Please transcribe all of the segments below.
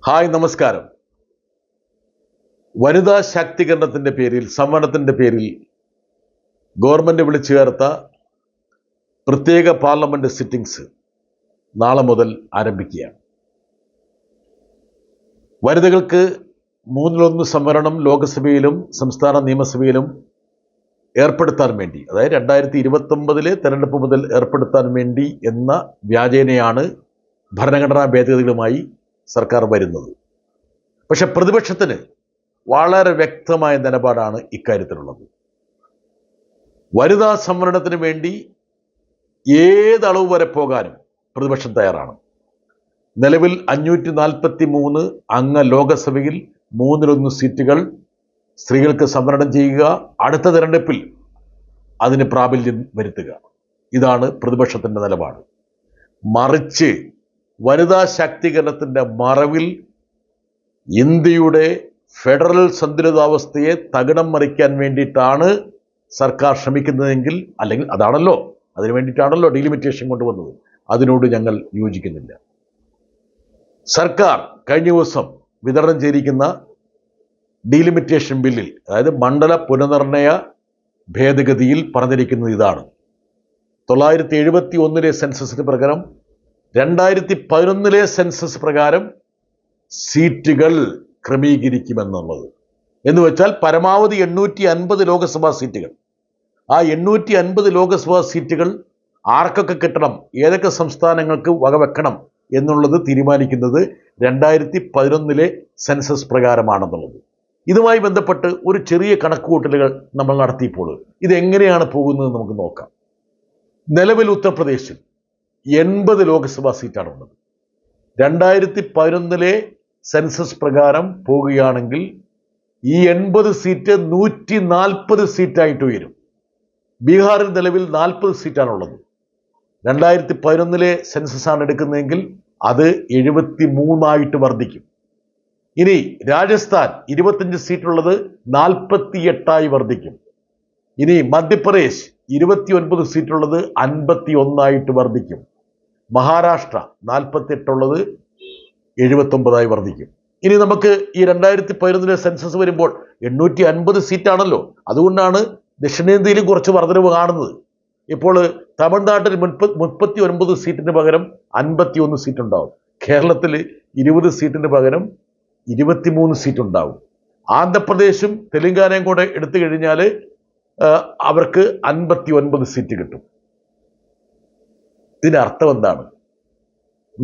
Hi, നമസ്കാരം. വനിതാ ശാക്തീകരണത്തിന്റെ പേരിൽ, സംവരണത്തിന്റെ പേരിൽ ഗവൺമെന്റ് വിളിച്ചു ചേർത്ത പ്രത്യേക പാർലമെന്റ് സിറ്റിംഗ്സ് നാളെ മുതൽ ആരംഭിക്കുകയാണ്. വനിതകൾക്ക് 1/3 സംവരണം ലോക്സഭയിലും സംസ്ഥാന നിയമസഭയിലും ഏർപ്പെടുത്താൻ വേണ്ടി, അതായത് 2029 തെരഞ്ഞെടുപ്പ് മുതൽ ഏർപ്പെടുത്താൻ വേണ്ടി എന്ന വ്യാജേനയാണ് ഭരണഘടനാ ഭേദഗതികളുമായി സർക്കാർ വരുന്നത്. പക്ഷെ പ്രതിപക്ഷത്തിന് വളരെ വ്യക്തമായ നിലപാടാണ് ഇക്കാര്യത്തിലുള്ളത്. വനിതാ സംവരണത്തിന് വേണ്ടി ഏതളവ് വരെ പോകാനും പ്രതിപക്ഷം തയ്യാറാണ്. നിലവിൽ 543 അംഗ ലോകസഭയിൽ 1/3 സീറ്റുകൾ സ്ത്രീകൾക്ക് സംവരണം ചെയ്യുക, അടുത്ത തെരഞ്ഞെടുപ്പിൽ അതിന് പ്രാബല്യം വരുത്തുക. ഇതാണ് പ്രതിപക്ഷത്തിൻ്റെ നിലപാട്. മറിച്ച് വനിതാ ശാക്തീകരണത്തിൻ്റെ മറവിൽ ഇന്ത്യയുടെ ഫെഡറൽ സന്തുലിതാവസ്ഥയെ തകിടം മറിക്കാൻ വേണ്ടിയിട്ടാണ് സർക്കാർ ശ്രമിക്കുന്നതെങ്കിൽ, അല്ലെങ്കിൽ അതാണല്ലോ, അതിനു വേണ്ടിയിട്ടാണല്ലോ ഡീലിമിറ്റേഷൻ കൊണ്ടുവന്നത്. അതിനോട് ഞങ്ങൾ യോജിക്കുന്നില്ല. സർക്കാർ കഴിഞ്ഞ ദിവസം വിതരണം ചെയ്തിരിക്കുന്ന ഡീലിമിറ്റേഷൻ ബില്ലിൽ, അതായത് മണ്ഡല പുനർനിർണയ ഭേദഗതിയിൽ പറഞ്ഞിരിക്കുന്നത് ഇതാണ്: 971 സെൻസസിന് പ്രകാരം 2011 സെൻസസ് പ്രകാരം സീറ്റുകൾ ക്രമീകരിക്കുമെന്നുള്ളത്. എന്ന് വെച്ചാൽ പരമാവധി 850 ലോക്സഭാ സീറ്റുകൾ. ആ 850 ലോക്സഭാ സീറ്റുകൾ ആർക്കൊക്കെ കിട്ടണം, ഏതൊക്കെ സംസ്ഥാനങ്ങൾക്ക് വകവെക്കണം എന്നുള്ളത് തീരുമാനിക്കുന്നത് 2011 സെൻസസ് പ്രകാരമാണെന്നുള്ളത്. ഇതുമായി ബന്ധപ്പെട്ട് ഒരു ചെറിയ കണക്കുകൂട്ടലുകൾ നമ്മൾ നടത്തിയപ്പോൾ ഇതെങ്ങനെയാണ് പോകുന്നത് നമുക്ക് നോക്കാം. നിലവിൽ ഉത്തർപ്രദേശിൽ 80 ലോക്സഭാ സീറ്റാണുള്ളത്. 2011 സെൻസസ് പ്രകാരം പോകുകയാണെങ്കിൽ ഈ 80 സീറ്റ് 140 സീറ്റായിട്ട് ഉയരും. ബീഹാറിൽ നിലവിൽ 40 സീറ്റാണുള്ളത്. 2011 സെൻസസ് ആണ് എടുക്കുന്നതെങ്കിൽ അത് 73 വർദ്ധിക്കും. ഇനി രാജസ്ഥാൻ 25 സീറ്റുള്ളത് 48 വർദ്ധിക്കും. ഇനി മധ്യപ്രദേശ് 29 സീറ്റുള്ളത് 51 വർദ്ധിക്കും. മഹാരാഷ്ട്ര 48 79 വർദ്ധിക്കും. ഇനി നമുക്ക് ഈ 2011 സെൻസസ് വരുമ്പോൾ 850 സീറ്റാണല്ലോ, അതുകൊണ്ടാണ് ദക്ഷിണേന്ത്യയിലും കുറച്ച് വർധനവ് കാണുന്നത്. ഇപ്പോൾ തമിഴ്നാട്ടിൽ 39 സീറ്റിന് പകരം 51 സീറ്റ് ഉണ്ടാവും. കേരളത്തിൽ 20 സീറ്റിന് പകരം 23 സീറ്റ് ഉണ്ടാവും. ആന്ധ്രാപ്രദേശും തെലങ്കാനയും കൂടെ എടുത്തു കഴിഞ്ഞാൽ അവർക്ക് 59 സീറ്റ് കിട്ടും. ഇതിന്റെ അർത്ഥം എന്താണ്?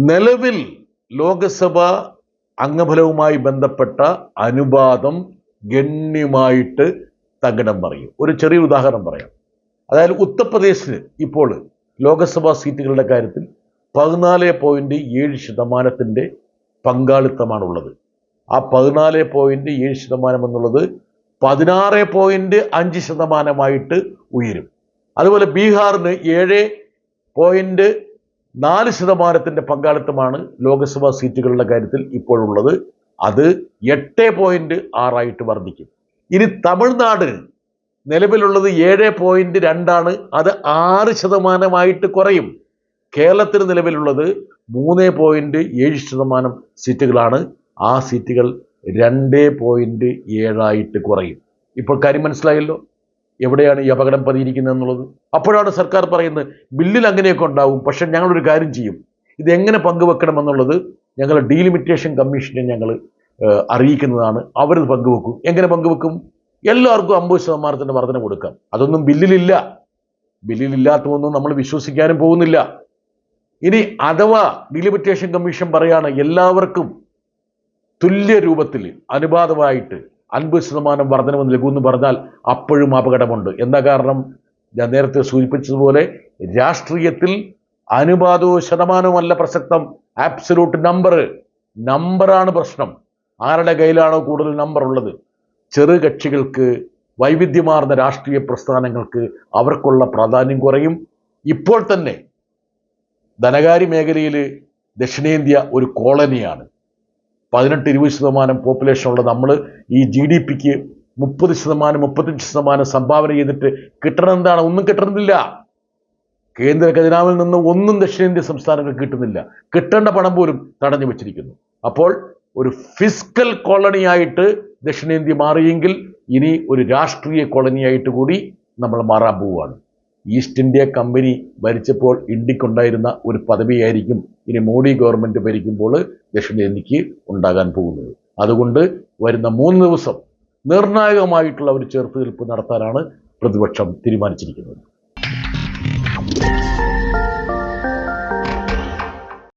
നിലവിൽ ലോക്സഭ അംഗബലവുമായി ബന്ധപ്പെട്ട അനുപാതം ഗണ്യമായിട്ട് തകിടം മറിയും. ഒരു ചെറിയ ഉദാഹരണം പറയാം. അതായത് ഉത്തർപ്രദേശിന് ഇപ്പോൾ ലോക്സഭാ സീറ്റുകളുടെ കാര്യത്തിൽ 14.7% പങ്കാളിത്തമാണുള്ളത്. ആ 14.7% എന്നുള്ളത് 16.5% ഉയരും. അതുപോലെ ബീഹാറിന് 7.4% പങ്കാളിത്തമാണ് ലോക്സഭാ സീറ്റുകളുടെ കാര്യത്തിൽ ഇപ്പോഴുള്ളത്. അത് 8.6 വർദ്ധിക്കും. ഇനി തമിഴ്നാടിന് നിലവിലുള്ളത് 7.2, അത് 6% കുറയും. കേരളത്തിന് നിലവിലുള്ളത് 3.7% സീറ്റുകളാണ്. ആ സീറ്റുകൾ 2.7 കുറയും. ഇപ്പോൾ കാര്യം മനസ്സിലായല്ലോ എവിടെയാണ് ഈ അപകടം പതിയിരിക്കുന്നത് എന്നുള്ളത്. അപ്പോഴാണ് സർക്കാർ പറയുന്നത് ബില്ലിൽ അങ്ങനെയൊക്കെ ഉണ്ടാവും, പക്ഷെ ഞങ്ങളൊരു കാര്യം ചെയ്യും, ഇതെങ്ങനെ പങ്കുവെക്കണമെന്നുള്ളത് ഞങ്ങൾ ഡീലിമിറ്റേഷൻ കമ്മീഷനെ ഞങ്ങൾ അറിയിക്കുന്നതാണ്. അവരത് പങ്കുവെക്കും. എങ്ങനെ പങ്കുവെക്കും? എല്ലാവർക്കും 50% വർധന കൊടുക്കാം. അതൊന്നും ബില്ലിലില്ല. ബില്ലിലില്ലാത്തതൊന്നും നമ്മൾ വിശ്വസിക്കാനും പോകുന്നില്ല. ഇനി അഥവാ ഡീലിമിറ്റേഷൻ കമ്മീഷൻ പറയാണ് എല്ലാവർക്കും തുല്യ രൂപത്തിൽ അനുപാതമായിട്ട് 50% വർധനവ് നൽകുമെന്ന് പറഞ്ഞാൽ അപ്പോഴും അപകടമുണ്ട്. എന്താ കാരണം? ഞാൻ നേരത്തെ സൂചിപ്പിച്ചതുപോലെ രാഷ്ട്രീയത്തിൽ അനുപാതവും ശതമാനവുമല്ല പ്രസക്തം, ആബ്സലൂട്ട് നമ്പറാണ് പ്രശ്നം. ആരുടെ കയ്യിലാണോ കൂടുതൽ നമ്പർ ഉള്ളത്? ചെറു കക്ഷികൾക്ക്, വൈവിധ്യമാർന്ന രാഷ്ട്രീയ പ്രസ്ഥാനങ്ങൾക്ക് അവർക്കുള്ള പ്രാധാന്യം കുറയും. ഇപ്പോൾ തന്നെ ധനകാര്യ മേഖലയിൽ ദക്ഷിണേന്ത്യ ഒരു കോളനിയാണ്. 18-20% പോപ്പുലേഷൻ ഉള്ള നമ്മൾ ഈ GDPക്ക് 30%, 35% സംഭാവന ചെയ്തിട്ട് കിട്ടണം എന്താണ്? ഒന്നും കിട്ടുന്നില്ല. കേന്ദ്ര ഖജനാവിൽ നിന്ന് ഒന്നും ദക്ഷിണേന്ത്യ സംസ്ഥാനങ്ങൾക്ക് കിട്ടുന്നില്ല. കിട്ടേണ്ട പണം പോലും തടഞ്ഞു വെച്ചിരിക്കുന്നു. അപ്പോൾ ഒരു ഫിസ്ക്കൽ കോളണിയായിട്ട് ദക്ഷിണേന്ത്യ മാറിയെങ്കിൽ ഇനി ഒരു രാഷ്ട്രീയ കോളനിയായിട്ട് കൂടി നമ്മൾ മാറാൻ പോവുകയാണ്. ഈസ്റ്റ് ഇന്ത്യ കമ്പനി ഭരിച്ചപ്പോൾ ഇന്ത്യക്കുണ്ടായിരുന്ന ഒരു പദവിയായിരിക്കും ഇനി മോഡി ഗവൺമെൻറ് ഭരിക്കുമ്പോൾ ദക്ഷിണേന്ത്യക്ക് ഉണ്ടാകാൻ പോകുന്നത്. അതുകൊണ്ട് വരുന്ന 3 ദിവസം നിർണായകമായിട്ടുള്ള ഒരു ചെറുത്തുനിൽപ്പ് നടത്താനാണ് പ്രതിപക്ഷം തീരുമാനിച്ചിരിക്കുന്നത്.